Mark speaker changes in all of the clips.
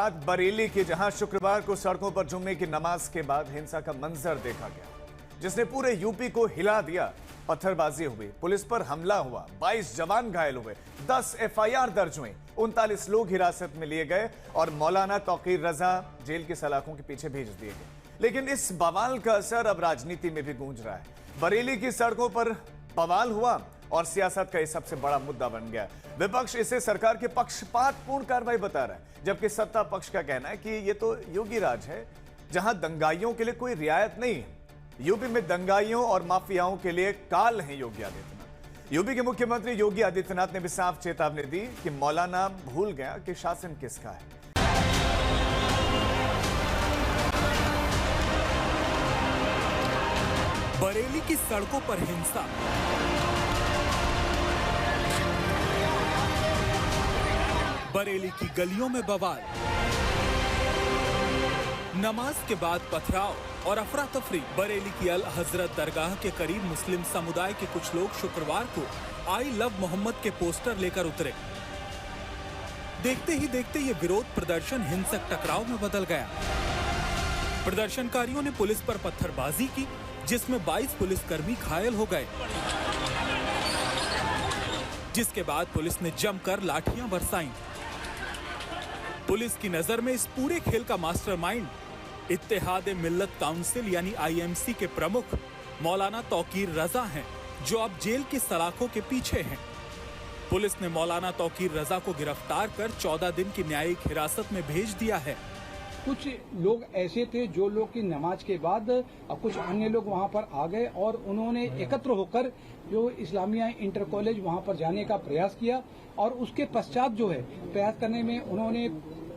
Speaker 1: बात बरेली की, जहां शुक्रवार को सड़कों पर जुम्मे की नमाज के बाद हिंसा का मंजर देखा गया, जिसने पूरे यूपी को हिला दिया। पत्थरबाजी हुई, पुलिस पर हमला हुआ, 22 जवान घायल हुए, 10 एफआईआर दर्ज हुई, 39 लोग हिरासत में लिए गए और मौलाना तौकीर रजा जेल की सलाखों के पीछे भेज दिए गए। लेकिन इस बवाल का असर अब राजनीति में भी गूंज रहा है। बरेली की सड़कों पर बवाल हुआ और सियासत का ये सबसे बड़ा मुद्दा बन गया। विपक्ष इसे सरकार के पक्षपातपूर्ण कार्रवाई बता रहा है, जबकि सत्ता पक्ष का कहना है कि ये तो योगी राज है, जहां दंगाइयों के लिए कोई रियायत नहीं है। यूपी में दंगाइयों और माफियाओं के लिए काल है योगी आदित्यनाथ। यूपी के मुख्यमंत्री योगी आदित्यनाथ ने भी साफ चेतावनी दी कि मौलाना भूल गया कि शासन किसका है।
Speaker 2: बरेली की सड़कों पर हिंसा, बरेली की गलियों में बवाल, नमाज के बाद पथराव और अफरा तफरी। बरेली की अल हजरत दरगाह के करीब मुस्लिम समुदाय के कुछ लोग शुक्रवार को आई लव मोहम्मद के पोस्टर लेकर उतरे। देखते ही देखते ये विरोध प्रदर्शन हिंसक टकराव में बदल गया। प्रदर्शनकारियों ने पुलिस पर पत्थरबाजी की, जिसमें 22 पुलिसकर्मी घायल हो गए, जिसके बाद पुलिस ने जमकर लाठियां बरसाईं। पुलिस की नजर में इस पूरे खेल का मास्टरमाइंड इत्तेहाद मिल्लत काउंसिल यानी आईएमसी के प्रमुख मौलाना तौकीर रजा हैं, जो अब जेल की सलाखों के पीछे हैं। पुलिस ने मौलाना तौकीर रजा को गिरफ्तार कर 14 दिन की न्यायिक हिरासत में भेज दिया है।
Speaker 3: कुछ लोग ऐसे थे जो लोग की नमाज के बाद कुछ अन्य लोग वहां पर आ गए और उन्होंने एकत्र होकर जो इस्लामिया इंटर कॉलेज वहां पर जाने का प्रयास किया और उसके पश्चात जो है प्रयास करने में उन्होंने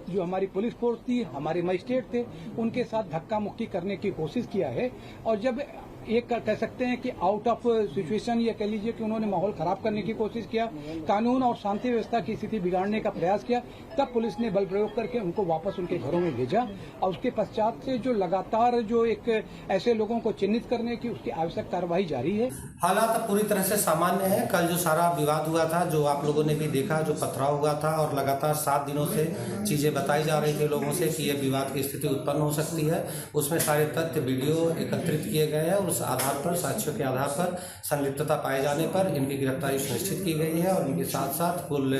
Speaker 3: जो हमारी पुलिस फोर्स थी, हमारे मजिस्ट्रेट थे, उनके साथ धक्का मुक्की करने की कोशिश किया है। और जब एक कह सकते हैं कि आउट ऑफ सिचुएशन या कह लीजिए कि उन्होंने माहौल खराब करने की कोशिश किया, कानून और शांति व्यवस्था की स्थिति बिगाड़ने का प्रयास किया, तब पुलिस ने बल प्रयोग करके उनको वापस उनके घरों में भेजा। और उसके पश्चात से जो लगातार जो एक ऐसे लोगों को चिन्हित करने की उसकी आवश्यक कार्रवाई जारी है।
Speaker 4: हालात पूरी तरह से सामान्य है। कल जो सारा विवाद हुआ था, जो आप लोगों ने भी देखा, जो पथराव हुआ था और लगातार 7 दिनों से चीजें बताई जा रही थी लोगों से कि यह विवाद की स्थिति उत्पन्न हो सकती है, उसमें सारे तथ्य वीडियो एकत्रित किए गए हैं। उस आधार पर, साक्ष्यों के आधार पर संलिप्तता पाए जाने पर इनकी गिरफ्तारी सुनिश्चित की गई है और इनके साथ साथ कुल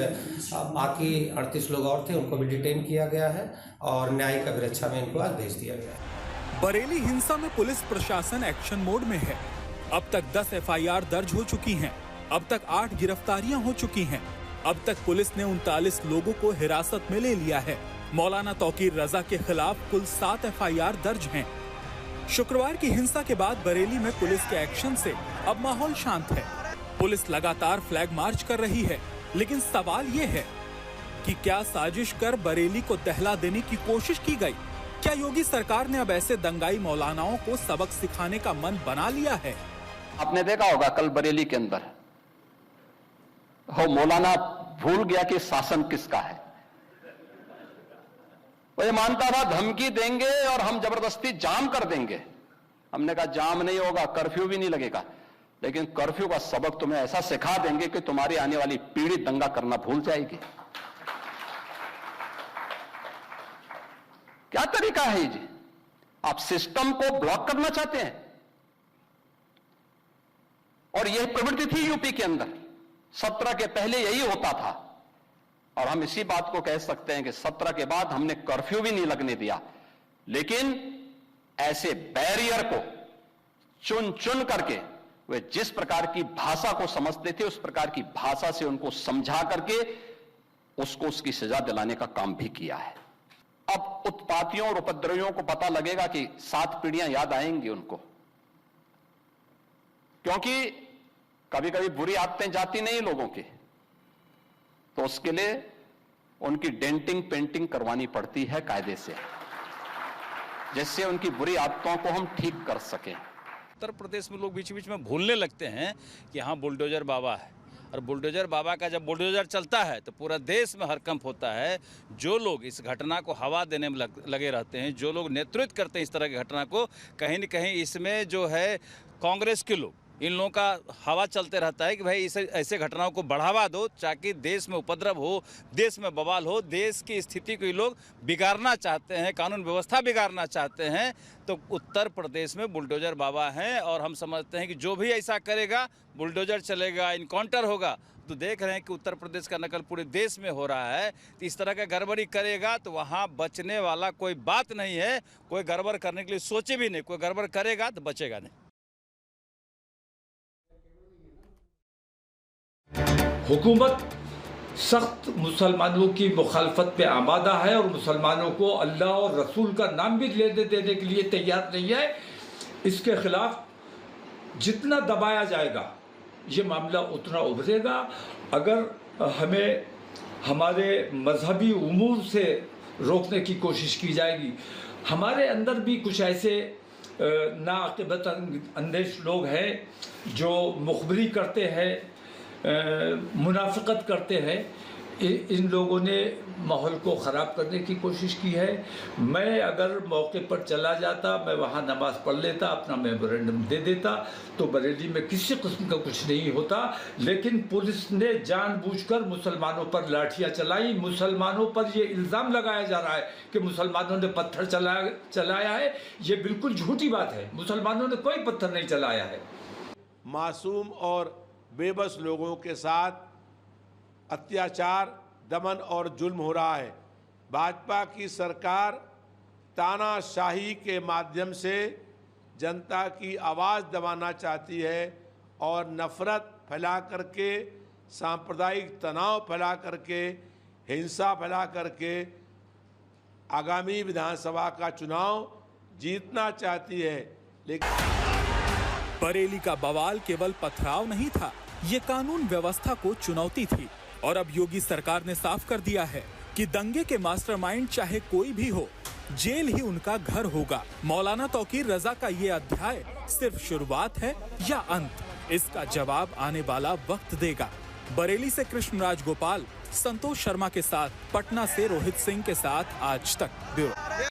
Speaker 4: बाकी 38 लोग और थे, उनको भी डिटेन किया गया है और न्यायिक अभिरक्षा में इनको आज भेज दिया गया है।
Speaker 2: बरेली हिंसा में पुलिस प्रशासन एक्शन मोड में है। अब तक 10 एफआईआर दर्ज हो चुकी हैं। अब तक 8 गिरफ्तारियां हो चुकी हैं। अब तक पुलिस ने 39 लोगों को हिरासत में ले लिया है। मौलाना तौकीर रजा के खिलाफ कुल 7 एफआईआर दर्ज हैं। शुक्रवार की हिंसा के बाद बरेली में पुलिस के एक्शन से अब माहौल शांत है। पुलिस लगातार फ्लैग मार्च कर रही है, लेकिन सवाल ये है कि क्या साजिश कर बरेली को दहला देने की कोशिश की गई? क्या योगी सरकार ने अब ऐसे दंगाई मौलानाओं को सबक सिखाने का मन बना लिया है?
Speaker 5: आपने देखा होगा कल बरेली के अंदर मौलाना भूल गया कि शासन किसका है। वो ये मानता था धमकी देंगे और हम जबरदस्ती जाम कर देंगे। हमने कहा जाम नहीं होगा, कर्फ्यू भी नहीं लगेगा, लेकिन कर्फ्यू का सबक तुम्हें ऐसा सिखा देंगे कि तुम्हारी आने वाली पीढ़ी दंगा करना भूल जाएगी। क्या तरीका है जी? आप सिस्टम को ब्लॉक करना चाहते हैं और यह प्रवृत्ति थी यूपी के अंदर। 17 के पहले यही होता था और हम इसी बात को कह सकते हैं कि 17 के बाद हमने कर्फ्यू भी नहीं लगने दिया, लेकिन ऐसे बैरियर को चुन चुन करके वे जिस प्रकार की भाषा को समझते थे उस प्रकार की भाषा से उनको समझा करके उसको उसकी सजा दिलाने का काम भी किया है। अब उत्पातियों और उपद्रवियों को पता लगेगा कि 7 पीढ़ियां याद आएंगी उनको, क्योंकि कभी कभी बुरी आदतें जाती नहीं लोगों की, तो उसके लिए उनकी डेंटिंग पेंटिंग करवानी पड़ती है कायदे से, जिससे उनकी बुरी आदतों को हम ठीक कर सकें।
Speaker 6: उत्तर प्रदेश में लोग बीच बीच में भूलने लगते हैं कि हाँ बुलडोजर बाबा है, और बुलडोजर बाबा का जब बुलडोजर चलता है तो पूरा देश में हड़कंप होता है। जो लोग इस घटना को हवा देने में लगे रहते हैं, जो लोग नेतृत्व करते हैं इस तरह की घटना को, कहीं न कहीं इसमें जो है कांग्रेस के लोग इन लोगों का हवा चलते रहता है कि भाई इसे ऐसे घटनाओं को बढ़ावा दो ताकि देश में उपद्रव हो, देश में बवाल हो, देश की स्थिति को ये लोग बिगाड़ना चाहते हैं, कानून व्यवस्था बिगाड़ना चाहते हैं। तो उत्तर प्रदेश में बुलडोजर बाबा हैं और हम समझते हैं कि जो भी ऐसा करेगा, बुलडोजर चलेगा, इनकाउंटर होगा। तो देख रहे हैं कि उत्तर प्रदेश का नकल पूरे देश में हो रहा है। तो इस तरह का गड़बड़ी करेगा तो वहाँ बचने वाला कोई बात नहीं है। कोई गड़बड़ करने के लिए सोचे भी नहीं, कोई गड़बड़ करेगा तो बचेगा नहीं।
Speaker 7: हुकूमत सख्त मुसलमानों की मुखालफत पे आमादा है और मुसलमानों को अल्लाह और रसूल का नाम भी लेने देने के लिए तैयार नहीं है। इसके खिलाफ जितना दबाया जाएगा ये मामला उतना उभरेगा। अगर हमें हमारे मजहबी उमूर से रोकने की कोशिश की जाएगी, हमारे अंदर भी कुछ ऐसे नाअक़िबत अंदेश लोग हैं जो मुखबरी करते हैं, मुनाफिकत करते हैं। इन लोगों ने माहौल को ख़राब करने की कोशिश की है। मैं अगर मौके पर चला जाता, मैं वहाँ नमाज़ पढ़ लेता, अपना मेमोरेंडम दे देता, तो बरेली में किसी किस्म का कुछ नहीं होता। लेकिन पुलिस ने जानबूझकर मुसलमानों पर लाठियाँ चलाई। मुसलमानों पर ये इल्ज़ाम लगाया जा रहा है कि मुसलमानों ने पत्थर चलाया है। ये बिल्कुल झूठी बात है। मुसलमानों ने कोई पत्थर नहीं चलाया है।
Speaker 8: मासूम और बेबस लोगों के साथ अत्याचार, दमन और जुल्म हो रहा है। भाजपा की सरकार तानाशाही के माध्यम से जनता की आवाज़ दबाना चाहती है और नफ़रत फैला करके, सांप्रदायिक तनाव फैला करके, हिंसा फैला करके आगामी विधानसभा का चुनाव जीतना चाहती है। लेकिन
Speaker 2: बरेली का बवाल केवल पथराव नहीं था, ये कानून व्यवस्था को चुनौती थी। और अब योगी सरकार ने साफ कर दिया है कि दंगे के मास्टरमाइंड चाहे कोई भी हो, जेल ही उनका घर होगा। मौलाना तौकीर रजा का ये अध्याय सिर्फ शुरुआत है या अंत, इसका जवाब आने वाला वक्त देगा। बरेली से कृष्णराज गोपाल, संतोष शर्मा के साथ, पटना से रोहित सिंह के साथ आज तक ब्यूरो।